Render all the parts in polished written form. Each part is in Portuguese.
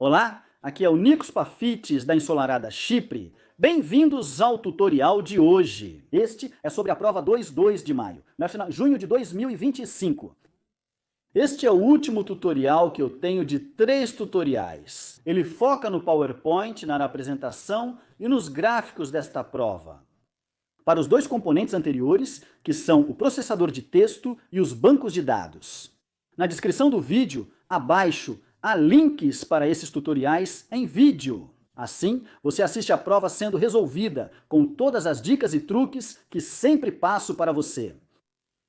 Olá, aqui é o Nikos Pafites da ensolarada Chipre. Bem-vindos ao tutorial de hoje. Este é sobre a prova 2.2 de maio, junho de 2025. Este é o último tutorial que eu tenho de 3 tutoriais. Ele foca no PowerPoint, na apresentação e nos gráficos desta prova. Para os 2 componentes anteriores, que são o processador de texto e os bancos de dados. Na descrição do vídeo, abaixo, há links para esses tutoriais em vídeo. Assim, você assiste a prova sendo resolvida, com todas as dicas e truques que sempre passo para você.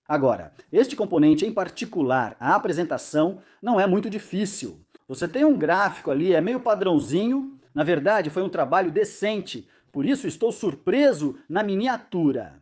Agora, este componente em particular, a apresentação, não é muito difícil. Você tem um gráfico ali, é meio padrãozinho, na verdade foi um trabalho decente, por isso estou surpreso na miniatura.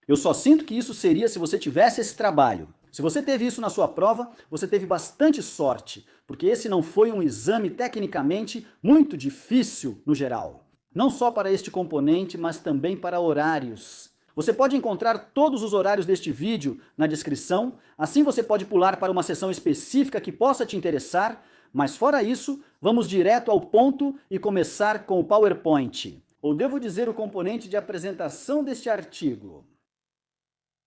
Eu só sinto que isso seria se você tivesse esse trabalho. Se você teve isso na sua prova, você teve bastante sorte, porque esse não foi um exame tecnicamente muito difícil no geral. Não só para este componente, mas também para horários. Você pode encontrar todos os horários deste vídeo na descrição, assim você pode pular para uma seção específica que possa te interessar, mas fora isso, vamos direto ao ponto e começar com o PowerPoint. Ou devo dizer o componente de apresentação deste artigo.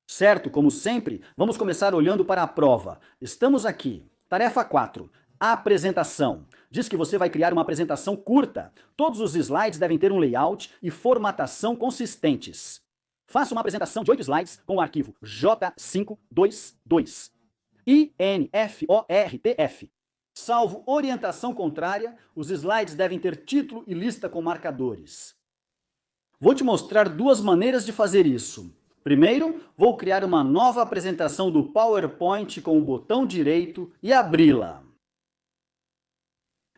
Certo, como sempre, vamos começar olhando para a prova. Estamos aqui. Tarefa 4. Apresentação. Diz que você vai criar uma apresentação curta. Todos os slides devem ter um layout e formatação consistentes. Faça uma apresentação de 8 slides com o arquivo J522. INFORTF. Salvo orientação contrária, os slides devem ter título e lista com marcadores. Vou te mostrar 2 maneiras de fazer isso. Primeiro, vou criar uma nova apresentação do PowerPoint com o botão direito e abri-la.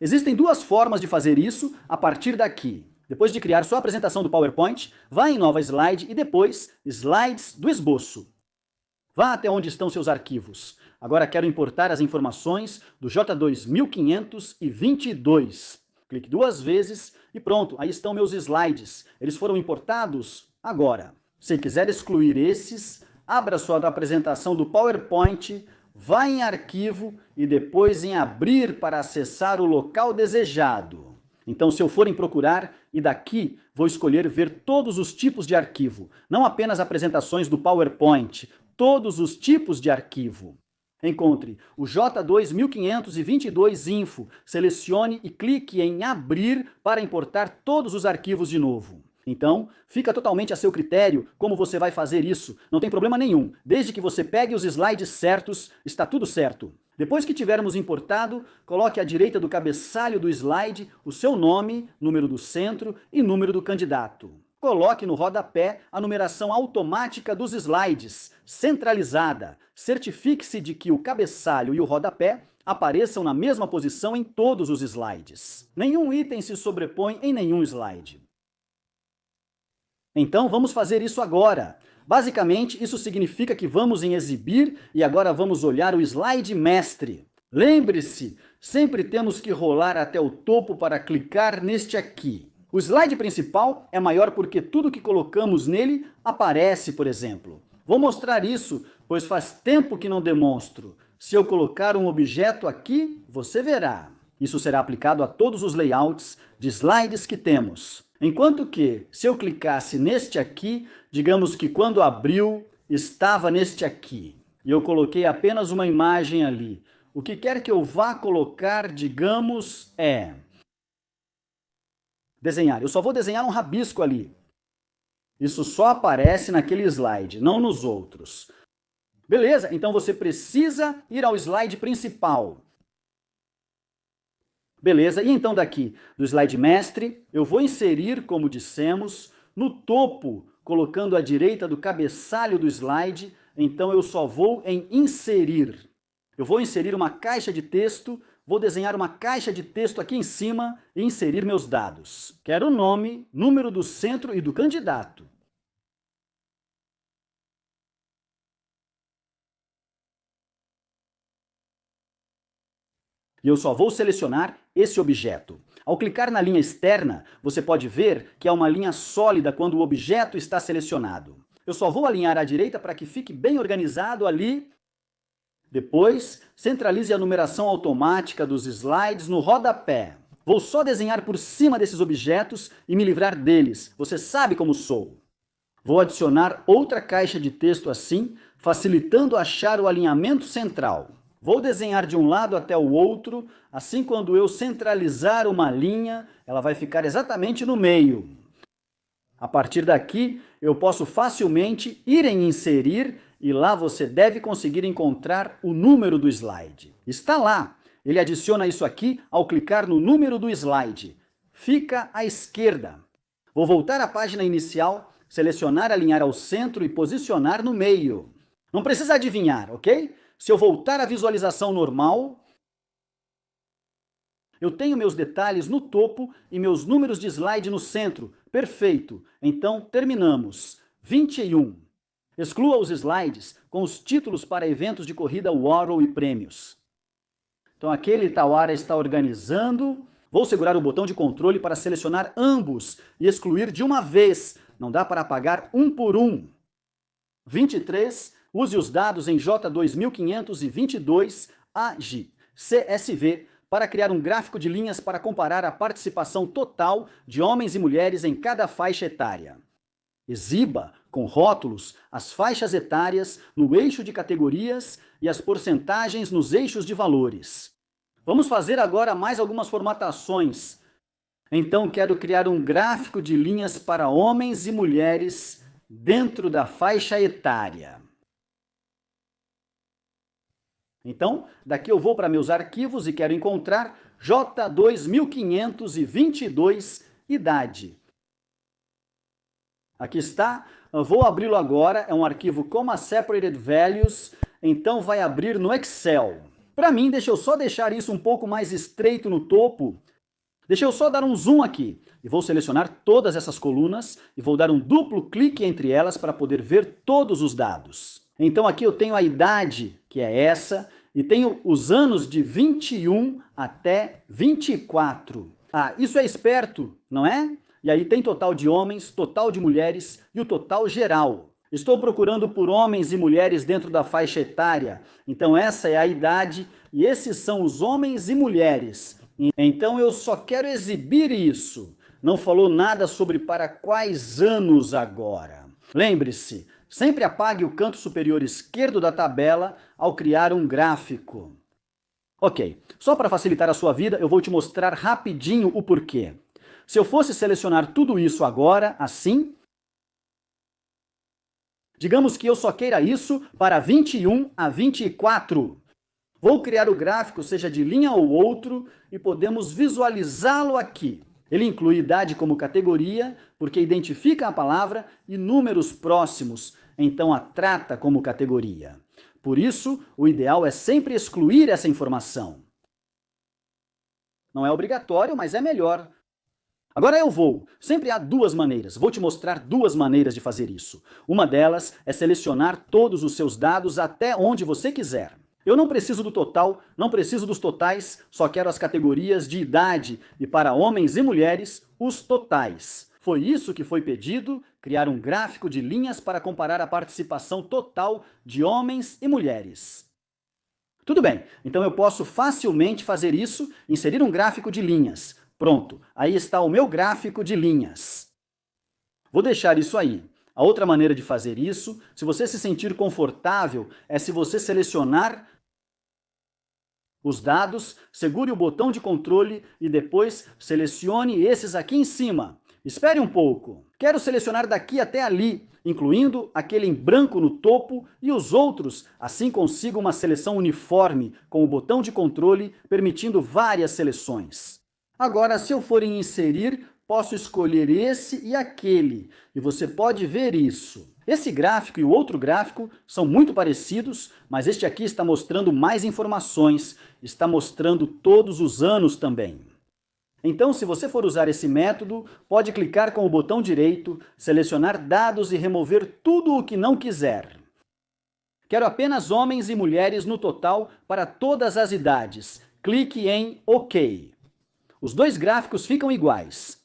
Existem 2 formas de fazer isso a partir daqui. Depois de criar sua apresentação do PowerPoint, vá em Nova Slide e depois Slides do esboço. Vá até onde estão seus arquivos. Agora quero importar as informações do J2522. Clique 2 vezes e pronto, aí estão meus slides. Eles foram importados agora. Se quiser excluir esses, abra sua apresentação do PowerPoint, vá em Arquivo e depois em Abrir para acessar o local desejado. Então, se eu for em Procurar, e daqui vou escolher Ver todos os tipos de arquivo, não apenas apresentações do PowerPoint, todos os tipos de arquivo. Encontre o J2522 Info, selecione e clique em Abrir para importar todos os arquivos de novo. Então, fica totalmente a seu critério como você vai fazer isso, não tem problema nenhum. Desde que você pegue os slides certos, está tudo certo. Depois que tivermos importado, coloque à direita do cabeçalho do slide o seu nome, número do centro e número do candidato. Coloque no rodapé a numeração automática dos slides, centralizada. Certifique-se de que o cabeçalho e o rodapé apareçam na mesma posição em todos os slides. Nenhum item se sobrepõe em nenhum slide. Então vamos fazer isso agora. Basicamente, isso significa que vamos em Exibir e agora vamos olhar o slide mestre. Lembre-se, sempre temos que rolar até o topo para clicar neste aqui. O slide principal é maior porque tudo que colocamos nele aparece, por exemplo. Vou mostrar isso, pois faz tempo que não demonstro. Se eu colocar um objeto aqui, você verá. Isso será aplicado a todos os layouts de slides que temos. Enquanto que, se eu clicasse neste aqui, digamos que quando abriu, estava neste aqui. E eu coloquei apenas uma imagem ali. O que quer que eu vá colocar, digamos, é desenhar. Eu só vou desenhar um rabisco ali. Isso só aparece naquele slide, não nos outros. Beleza, então você precisa ir ao slide principal. Beleza, e então daqui do slide mestre, eu vou inserir, como dissemos, no topo, colocando à direita do cabeçalho do slide, então eu só vou em inserir. Eu vou inserir uma caixa de texto, vou desenhar uma caixa de texto aqui em cima e inserir meus dados. Quero o nome, número do centro e do candidato. E eu só vou selecionar esse objeto. Ao clicar na linha externa, você pode ver que é uma linha sólida quando o objeto está selecionado. Eu só vou alinhar à direita para que fique bem organizado ali. Depois, centralize a numeração automática dos slides no rodapé. Vou só desenhar por cima desses objetos e me livrar deles. Você sabe como sou. Vou adicionar outra caixa de texto assim, facilitando achar o alinhamento central. Vou desenhar de um lado até o outro, assim quando eu centralizar uma linha, ela vai ficar exatamente no meio. A partir daqui, eu posso facilmente ir em inserir e lá você deve conseguir encontrar o número do slide. Está lá. Ele adiciona isso aqui ao clicar no número do slide. Fica à esquerda. Vou voltar à página inicial, selecionar alinhar ao centro e posicionar no meio. Não precisa adivinhar, ok? Se eu voltar à visualização normal, eu tenho meus detalhes no topo e meus números de slide no centro. Perfeito. Então, terminamos. 21. Exclua os slides com os títulos para eventos de corrida Warrow e prêmios. Então, aquele Tawara está organizando. Vou segurar o botão de controle para selecionar ambos e excluir de uma vez. Não dá para apagar um por um. 23. Use os dados em J2522 AG CSV para criar um gráfico de linhas para comparar a participação total de homens e mulheres em cada faixa etária. Exiba, com rótulos, as faixas etárias no eixo de categorias e as porcentagens nos eixos de valores. Vamos fazer agora mais algumas formatações. Então, quero criar um gráfico de linhas para homens e mulheres dentro da faixa etária. Então, daqui eu vou para meus arquivos e quero encontrar J2522 idade. Aqui está, eu vou abri-lo agora, é um arquivo Comma Separated Values, então vai abrir no Excel. Para mim, deixa eu só deixar isso um pouco mais estreito no topo. Deixa eu só dar um zoom aqui e vou selecionar todas essas colunas e vou dar um duplo clique entre elas para poder ver todos os dados. Então aqui eu tenho a idade, que é essa, e tenho os anos de 21 até 24. Ah, isso é esperto, não é? E aí tem total de homens, total de mulheres e o total geral. Estou procurando por homens e mulheres dentro da faixa etária, então essa é a idade e esses são os homens e mulheres. Então eu só quero exibir isso. Não falou nada sobre para quais anos agora. Lembre-se, sempre apague o canto superior esquerdo da tabela ao criar um gráfico. Ok, só para facilitar a sua vida, eu vou te mostrar rapidinho o porquê. Se eu fosse selecionar tudo isso agora, assim, digamos que eu só queira isso para 21 a 24. Vou criar o gráfico, seja de linha ou outro, e podemos visualizá-lo aqui. Ele inclui idade como categoria, porque identifica a palavra, e números próximos, então a trata como categoria. Por isso, o ideal é sempre excluir essa informação. Não é obrigatório, mas é melhor. Agora eu vou. Sempre há duas maneiras. Vou te mostrar duas maneiras de fazer isso. Uma delas é selecionar todos os seus dados até onde você quiser. Eu não preciso do total, não preciso dos totais, só quero as categorias de idade e para homens e mulheres, os totais. Foi isso que foi pedido, criar um gráfico de linhas para comparar a participação total de homens e mulheres. Tudo bem, então eu posso facilmente fazer isso, inserir um gráfico de linhas. Pronto, aí está o meu gráfico de linhas. Vou deixar isso aí. A outra maneira de fazer isso, se você se sentir confortável, é se você selecionar os dados, segure o botão de controle e depois selecione esses aqui em cima. Espere um pouco. Quero selecionar daqui até ali, incluindo aquele em branco no topo e os outros, assim consigo uma seleção uniforme com o botão de controle, permitindo várias seleções. Agora, se eu for em inserir, posso escolher esse e aquele, e você pode ver isso. Esse gráfico e o outro gráfico são muito parecidos, mas este aqui está mostrando mais informações, está mostrando todos os anos também. Então, se você for usar esse método, pode clicar com o botão direito, selecionar dados e remover tudo o que não quiser. Quero apenas homens e mulheres no total para todas as idades. Clique em OK. Os dois gráficos ficam iguais.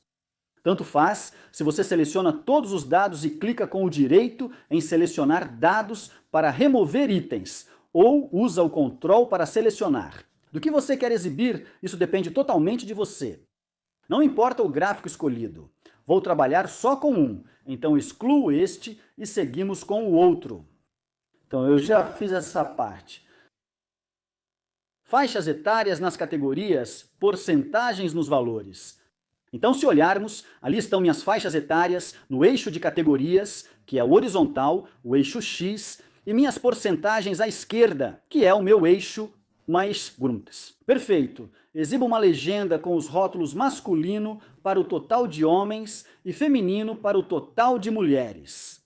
Tanto faz se você seleciona todos os dados e clica com o direito em selecionar dados para remover itens, ou usa o Ctrl para selecionar. Do que você quer exibir, isso depende totalmente de você. Não importa o gráfico escolhido. Vou trabalhar só com um, então excluo este e seguimos com o outro. Então eu já fiz essa parte. Faixas etárias nas categorias, porcentagens nos valores. Então, se olharmos, ali estão minhas faixas etárias no eixo de categorias, que é o horizontal, o eixo X, e minhas porcentagens à esquerda, que é o meu eixo mais gruntas. Perfeito. Exibo uma legenda com os rótulos masculino para o total de homens e feminino para o total de mulheres.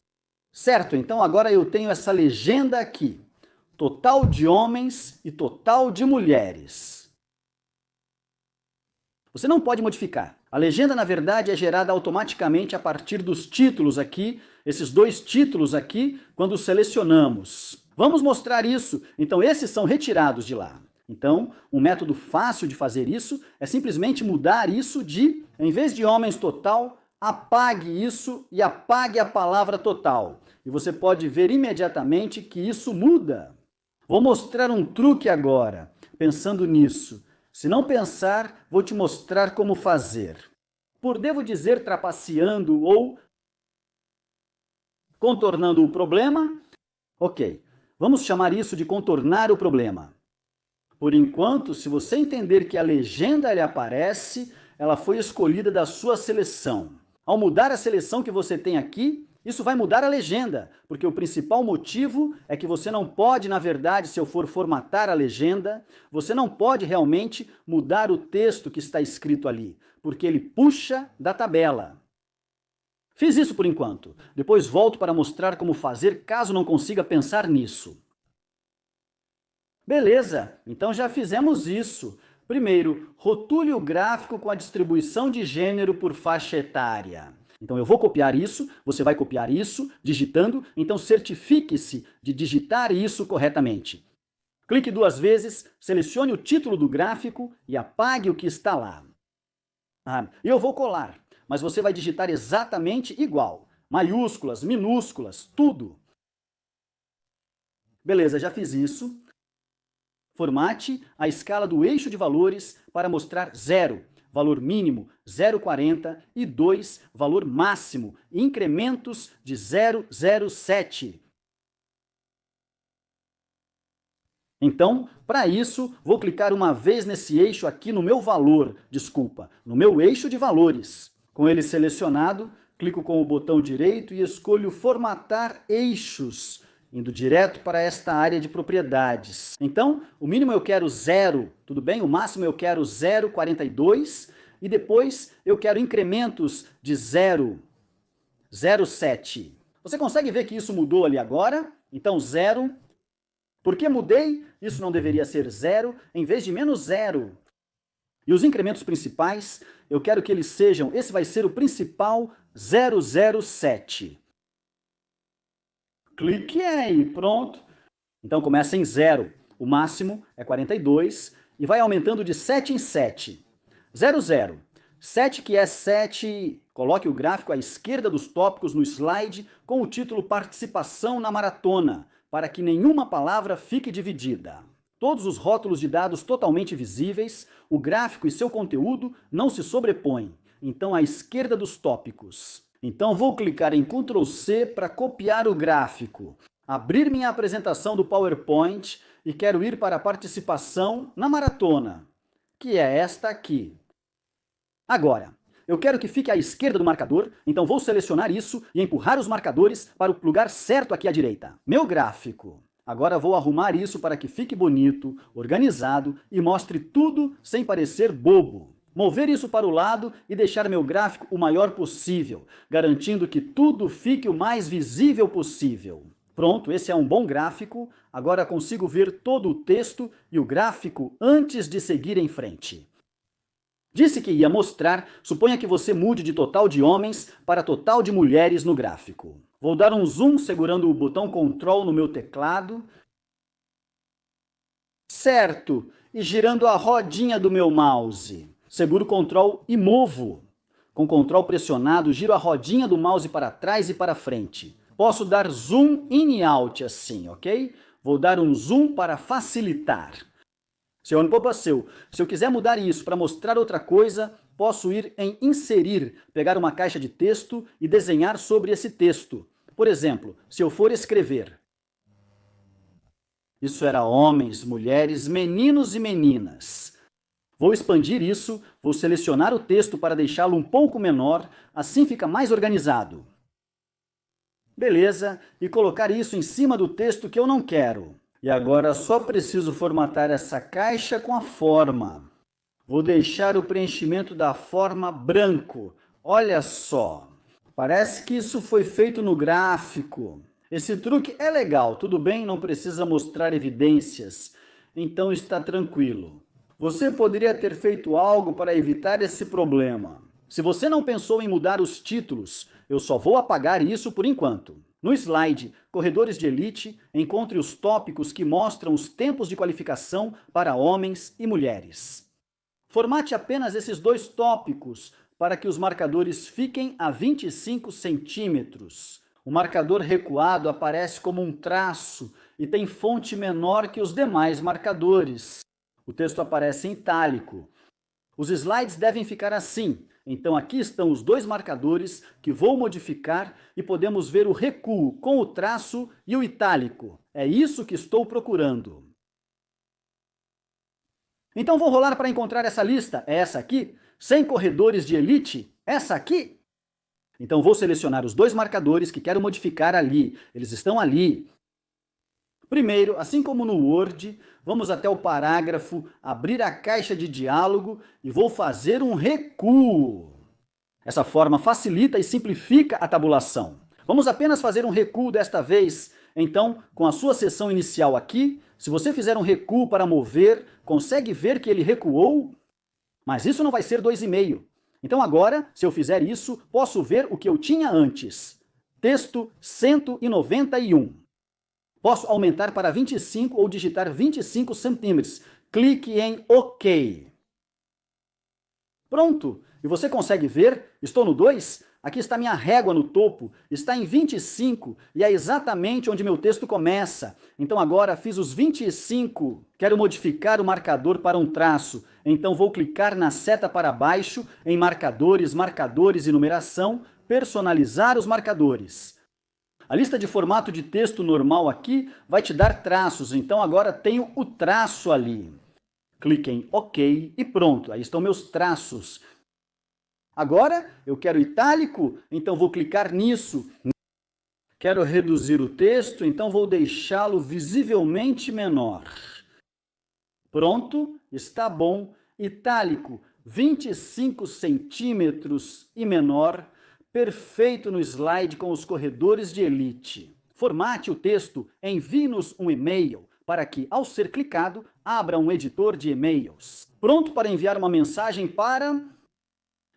Certo, então agora eu tenho essa legenda aqui. Total de homens e total de mulheres. Você não pode modificar. A legenda, na verdade, é gerada automaticamente a partir dos títulos aqui, esses dois títulos aqui, quando selecionamos. Vamos mostrar isso. Então, esses são retirados de lá. Então, um método fácil de fazer isso é simplesmente mudar isso de, em vez de homens total, apague isso e apague a palavra total. E você pode ver imediatamente que isso muda. Vou mostrar um truque agora, pensando nisso. Se não pensar, vou te mostrar como fazer. Por devo dizer trapaceando ou contornando o problema? Ok, vamos chamar isso de contornar o problema. Por enquanto, se você entender que a legenda lhe aparece, ela foi escolhida da sua seleção. Ao mudar a seleção que você tem aqui, isso vai mudar a legenda, porque o principal motivo é que você não pode, na verdade, se eu for formatar a legenda, você não pode realmente mudar o texto que está escrito ali, porque ele puxa da tabela. Fiz isso por enquanto. Depois volto para mostrar como fazer caso não consiga pensar nisso. Beleza, então já fizemos isso. Primeiro, rotule o gráfico com a distribuição de gênero por faixa etária. Então eu vou copiar isso, você vai copiar isso, digitando, então certifique-se de digitar isso corretamente. Clique 2 vezes, selecione o título do gráfico e apague o que está lá. Eu vou colar, mas você vai digitar exatamente igual. Maiúsculas, minúsculas, tudo. Beleza, já fiz isso. Formate a escala do eixo de valores para mostrar 0, valor mínimo 0,40 e 2, valor máximo, incrementos de 0,07. Então, para isso, vou clicar uma vez nesse eixo aqui no meu valor, no meu eixo de valores. Com ele selecionado, clico com o botão direito e escolho formatar eixos, indo direto para esta área de propriedades. Então, o mínimo eu quero 0, tudo bem? O máximo eu quero 0,42 e depois eu quero incrementos de 0,07. Você consegue ver que isso mudou ali agora? Então, 0. Por que mudei? Isso não deveria ser 0 em vez de menos 0. E os incrementos principais, eu quero que eles sejam, esse vai ser o principal 007. Clique aí, pronto. Então começa em 0, o máximo é 42 e vai aumentando de 7 em 7. 00, 7 que é 7, coloque o gráfico à esquerda dos tópicos no slide com o título Participação na Maratona, para que nenhuma palavra fique dividida. Todos os rótulos de dados totalmente visíveis, o gráfico e seu conteúdo não se sobrepõem, então à esquerda dos tópicos. Então vou clicar em Ctrl C para copiar o gráfico, abrir minha apresentação do PowerPoint e quero ir para a participação na maratona, que é esta aqui. Agora, eu quero que fique à esquerda do marcador, então vou selecionar isso e empurrar os marcadores para o lugar certo aqui à direita. Meu gráfico. Agora vou arrumar isso para que fique bonito, organizado e mostre tudo sem parecer bobo. Mover isso para o lado e deixar meu gráfico o maior possível, garantindo que tudo fique o mais visível possível. Pronto, esse é um bom gráfico. Agora consigo ver todo o texto e o gráfico antes de seguir em frente. Disse que ia mostrar, suponha que você mude de total de homens para total de mulheres no gráfico. Vou dar um zoom segurando o botão Ctrl no meu teclado. Certo, e girando a rodinha do meu mouse. Seguro Ctrl e movo. Com Ctrl pressionado, giro a rodinha do mouse para trás e para frente. Posso dar zoom in e out assim, ok? Vou dar um zoom para facilitar. Seu Anipopaceu, se eu quiser mudar isso para mostrar outra coisa, posso ir em inserir, pegar uma caixa de texto e desenhar sobre esse texto. Por exemplo, se eu for escrever: isso era homens, mulheres, meninos e meninas. Vou expandir isso, vou selecionar o texto para deixá-lo um pouco menor, assim fica mais organizado. Beleza, e colocar isso em cima do texto que eu não quero. E agora só preciso formatar essa caixa com a forma. Vou deixar o preenchimento da forma branco. Olha só, parece que isso foi feito no gráfico. Esse truque é legal, tudo bem, não precisa mostrar evidências, então está tranquilo. Você poderia ter feito algo para evitar esse problema. Se você não pensou em mudar os títulos, eu só vou apagar isso por enquanto. No slide Corredores de Elite, encontre os tópicos que mostram os tempos de qualificação para homens e mulheres. Formate apenas esses 2 tópicos para que os marcadores fiquem a 25 centímetros. O marcador recuado aparece como um traço e tem fonte menor que os demais marcadores. O texto aparece em itálico. Os slides devem ficar assim. Então aqui estão os 2 marcadores que vou modificar e podemos ver o recuo com o traço e o itálico. É isso que estou procurando. Então vou rolar para encontrar essa lista. É essa aqui? 100 corredores de elite? Essa aqui? Então vou selecionar os 2 marcadores que quero modificar ali. Eles estão ali. Primeiro, assim como no Word, vamos até o parágrafo, abrir a caixa de diálogo e vou fazer um recuo. Essa forma facilita e simplifica a tabulação. Vamos apenas fazer um recuo desta vez. Então, com a sua seção inicial aqui, se você fizer um recuo para mover, consegue ver que ele recuou? Mas isso não vai ser 2,5. Então agora, se eu fizer isso, posso ver o que eu tinha antes. Texto 191. Posso aumentar para 25 ou digitar 25 centímetros. Clique em OK. Pronto! E você consegue ver? Estou no 2? Aqui está minha régua no topo. Está em 25 e é exatamente onde meu texto começa. Então agora fiz os 25. Quero modificar o marcador para um traço. Então vou clicar na seta para baixo em marcadores, marcadores e numeração, personalizar os marcadores. A lista de formato de texto normal aqui vai te dar traços, então agora tenho o traço ali. Clique em OK e pronto, aí estão meus traços. Agora eu quero itálico, então vou clicar nisso. Quero reduzir o texto, então vou deixá-lo visivelmente menor. Pronto, está bom. Itálico, 25 centímetros e menor. Perfeito no slide com os corredores de elite. Formate o texto, envie-nos um e-mail para que, ao ser clicado, abra um editor de e-mails. Pronto para enviar uma mensagem para...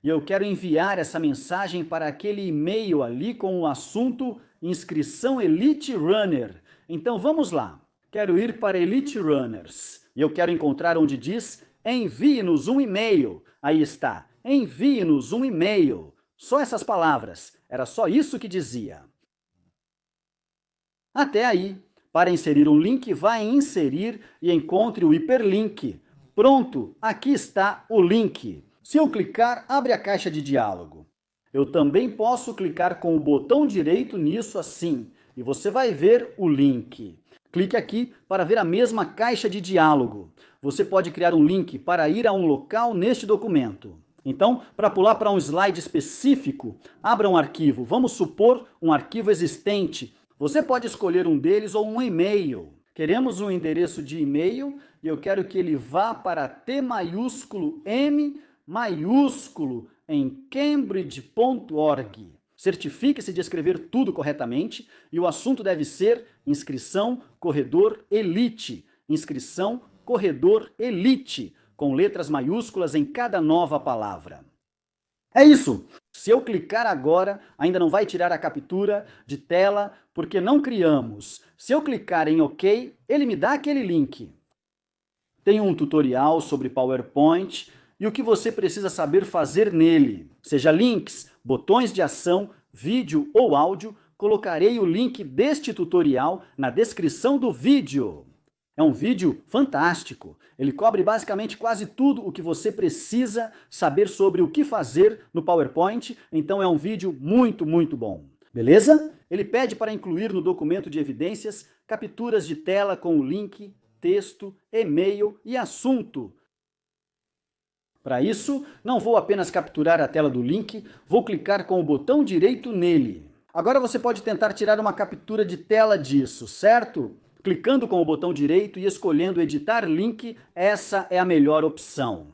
E eu quero enviar essa mensagem para aquele e-mail ali com o assunto Inscrição Elite Runner. Então vamos lá. Quero ir para Elite Runners. E eu quero encontrar onde diz envie-nos um e-mail. Aí está, envie-nos um e-mail. Só essas palavras, era só isso que dizia. Até aí. Para inserir um link, vá em inserir e encontre o hiperlink. Pronto, aqui está o link. Se eu clicar, abre a caixa de diálogo. Eu também posso clicar com o botão direito nisso assim, e você vai ver o link. Clique aqui para ver a mesma caixa de diálogo. Você pode criar um link para ir a um local neste documento. Então, para pular para um slide específico, abra um arquivo. Vamos supor um arquivo existente. Você pode escolher um deles ou um e-mail. Queremos um endereço de e-mail e eu quero que ele vá para T maiúsculo M maiúsculo em cambridge.org. Certifique-se de escrever tudo corretamente e o assunto deve ser Inscrição Corredor Elite. Inscrição Corredor Elite, com letras maiúsculas em cada nova palavra. É isso! Se eu clicar agora, ainda não vai tirar a captura de tela, porque não criamos. Se eu clicar em OK, ele me dá aquele link. Tem um tutorial sobre PowerPoint e o que você precisa saber fazer nele. Seja links, botões de ação, vídeo ou áudio, colocarei o link deste tutorial na descrição do vídeo. É um vídeo fantástico. Ele cobre basicamente quase tudo o que você precisa saber sobre o que fazer no PowerPoint, então é um vídeo muito bom. Beleza? Ele pede para incluir no documento de evidências capturas de tela com o link, texto, e-mail e assunto. Para isso, não vou apenas capturar a tela do link, vou clicar com o botão direito nele. Agora você pode tentar tirar uma captura de tela disso, certo? Clicando com o botão direito e escolhendo editar link, essa é a melhor opção.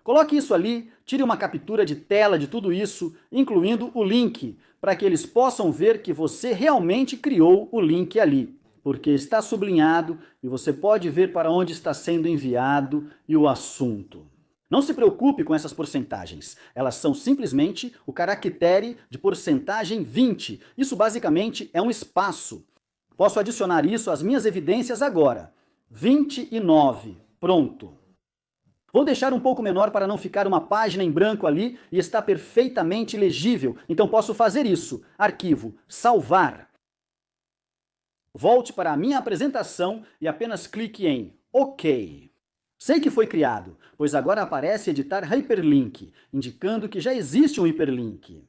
Coloque isso ali, tire uma captura de tela de tudo isso, incluindo o link, para que eles possam ver que você realmente criou o link ali, porque está sublinhado e você pode ver para onde está sendo enviado e o assunto. Não se preocupe com essas porcentagens, elas são simplesmente o caractere de porcentagem 20. Isso basicamente é um espaço. Posso adicionar isso às minhas evidências agora. 29. Pronto. Vou deixar um pouco menor para não ficar uma página em branco ali e está perfeitamente legível. Então posso fazer isso. Arquivo, salvar. Volte para a minha apresentação e apenas clique em OK. Sei que foi criado, pois agora aparece editar hyperlink, indicando que já existe um hiperlink.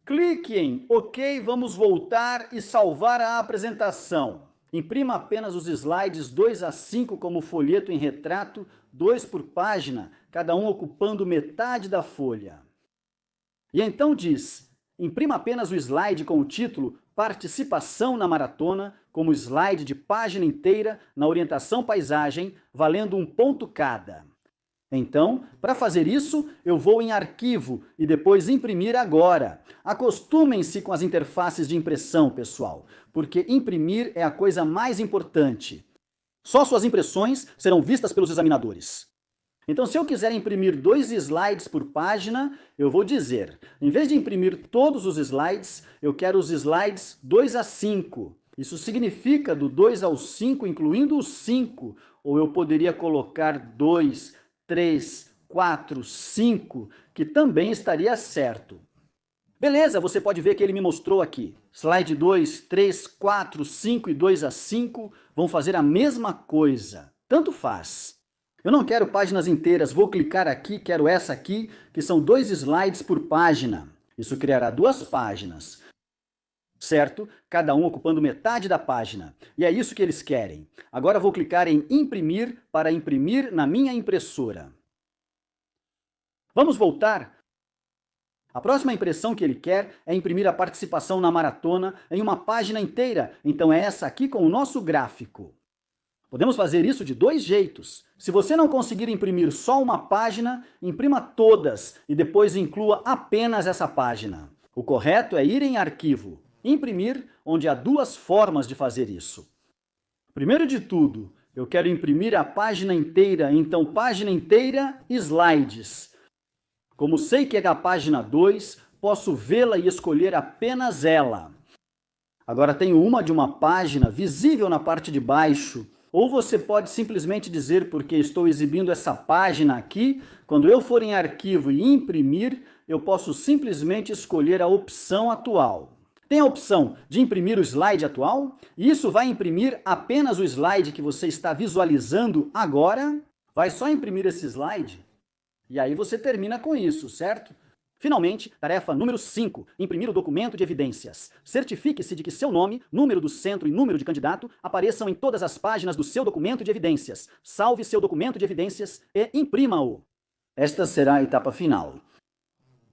Clique em OK, vamos voltar e salvar a apresentação. Imprima apenas os slides 2:5 como folheto em retrato, 2 por página, cada um ocupando metade da folha. E então diz, imprima apenas o slide com o título Participação na Maratona, como slide de página inteira na orientação paisagem, valendo 1 ponto cada. Então, para fazer isso, eu vou em Arquivo e depois Imprimir agora. Acostumem-se com as interfaces de impressão, pessoal, porque imprimir é a coisa mais importante. Só suas impressões serão vistas pelos examinadores. Então, se eu quiser imprimir 2 slides por página, eu vou dizer, em vez de imprimir todos os slides, eu quero os slides 2:5. Isso significa do 2 ao 5, incluindo o 5, ou eu poderia colocar 2, 3, 4, 5, que também estaria certo. Beleza, você pode ver que ele me mostrou aqui. Slide 2, 3, 4, 5 e 2:5 vão fazer a mesma coisa. Tanto faz. Eu não quero páginas inteiras, vou clicar aqui, quero essa aqui, que são 2 slides por página. Isso criará 2 páginas. Certo? Cada um ocupando metade da página. E é isso que eles querem. Agora vou clicar em Imprimir para imprimir na minha impressora. Vamos voltar? A próxima impressão que ele quer é imprimir a participação na maratona em uma página inteira. Então é essa aqui com o nosso gráfico. Podemos fazer isso de 2 jeitos. Se você não conseguir imprimir só uma página, imprima todas e depois inclua apenas essa página. O correto é ir em Arquivo, Imprimir, onde há 2 formas de fazer isso. Primeiro de tudo, eu quero imprimir a página inteira, então página inteira, slides. Como sei que é a página 2, posso vê-la e escolher apenas ela. Agora tenho uma de uma página visível na parte de baixo, ou você pode simplesmente dizer porque estou exibindo essa página aqui, quando eu for em Arquivo e Imprimir, eu posso simplesmente escolher a opção atual. Tem a opção de imprimir o slide atual, e isso vai imprimir apenas o slide que você está visualizando agora. Vai só imprimir esse slide, e aí você termina com isso, certo? Finalmente, tarefa número 5, imprimir o documento de evidências. Certifique-se de que seu nome, número do centro e número de candidato apareçam em todas as páginas do seu documento de evidências. Salve seu documento de evidências e imprima-o. Esta será a etapa final.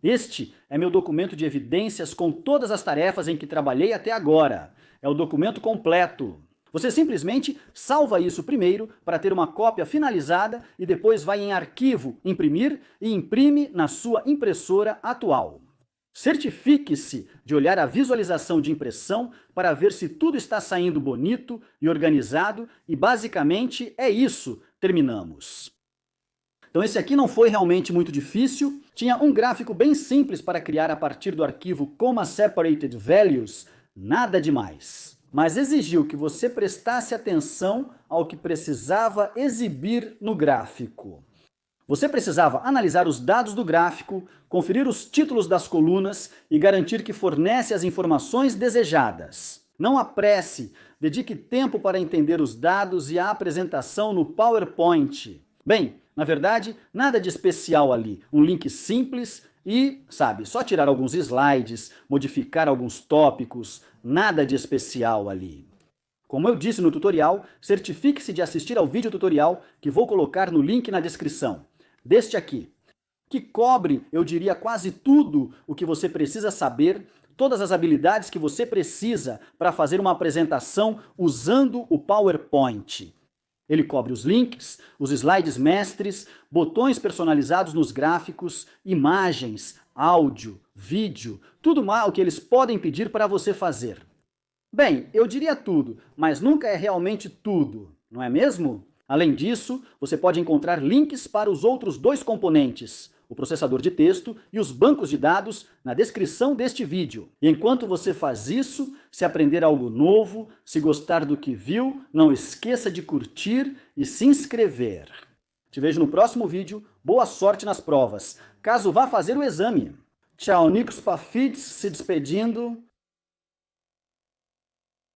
Este é meu documento de evidências com todas as tarefas em que trabalhei até agora. É o documento completo. Você simplesmente salva isso primeiro para ter uma cópia finalizada e depois vai em Arquivo, Imprimir e imprime na sua impressora atual. Certifique-se de olhar a visualização de impressão para ver se tudo está saindo bonito e organizado e basicamente é isso. Terminamos. Então esse aqui não foi realmente muito difícil, tinha um gráfico bem simples para criar a partir do arquivo Comma Separated Values, nada demais. Mas exigiu que você prestasse atenção ao que precisava exibir no gráfico. Você precisava analisar os dados do gráfico, conferir os títulos das colunas e garantir que fornece as informações desejadas. Não apresse, dedique tempo para entender os dados e a apresentação no PowerPoint. Bem, na verdade, nada de especial ali. Um link simples e, só tirar alguns slides, modificar alguns tópicos, nada de especial ali. Como eu disse no tutorial, certifique-se de assistir ao vídeo tutorial que vou colocar no link na descrição, deste aqui, que cobre, eu diria, quase tudo o que você precisa saber, todas as habilidades que você precisa para fazer uma apresentação usando o PowerPoint. Ele cobre os links, os slides mestres, botões personalizados nos gráficos, imagens, áudio, vídeo, tudo mal que eles podem pedir para você fazer. Bem, eu diria tudo, mas nunca é realmente tudo, não é mesmo? Além disso, você pode encontrar links para os outros dois componentes, o processador de texto e os bancos de dados, na descrição deste vídeo. E enquanto você faz isso, se aprender algo novo, se gostar do que viu, não esqueça de curtir e se inscrever. Te vejo no próximo vídeo, boa sorte nas provas, caso vá fazer o exame. Tchau, Nikos Pafides se despedindo.